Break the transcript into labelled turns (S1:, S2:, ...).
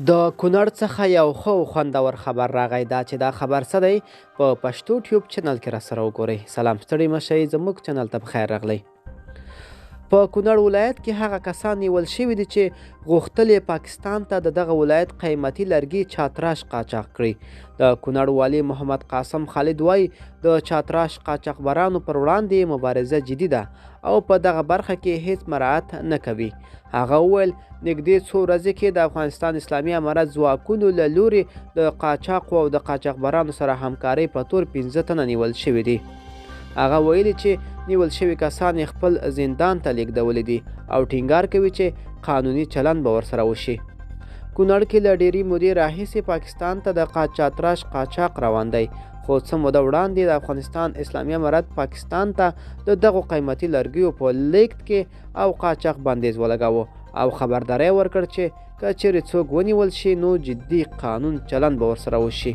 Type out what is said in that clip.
S1: د کونړ څخه یو ښه خوندور خبر راغی دا چې دا خبر څه دی په پښتو ټیوب چینل کې راسره وګورئ. سلام ستړي مه شئ، زموږ چینل ته بخیر راغلی. په کونړ ولایت کې هغه کسان نیول شوي دي چې غوښتل یې پاکستان ته د دغه ولایت قیمتي لرګي چاتراش قاچاق کړي. د کونړ والي محمد قاسم خالد وایي د چاتراش قاچاقبرانو پر وړاندې مبارزه جدي ده او په دغه برخه کې هیڅ مراعات نه کوي. هغه وویل نږدې څو ورځې کې د افغانستان اسلامي امارت ځواکونو له لوري د قاچاقو او د قاچاقبرانو سره همکارۍ په تور 15 تنه نیول شوي دي. هغه ویلي چې نیول شوي کسان یې خپل زندان ته لیږدولي دي او ټینګار کوي چې قانوني چلند به ورسره وشي. کونړ کې له ډېرې مودې راهیسې پاکستان ته د چاتراش قاچاق روان دی، خو څه موده وړاندې د افغانستان اسلامي امارت پاکستان ته د دغو قیمتي لرګیو په لیږد کې او قاچاق بندیز ولګاوه او خبرداری ورکړ چې که چیرې څوک ونیول شي نو جدي قانون چلند به ورسره وشي.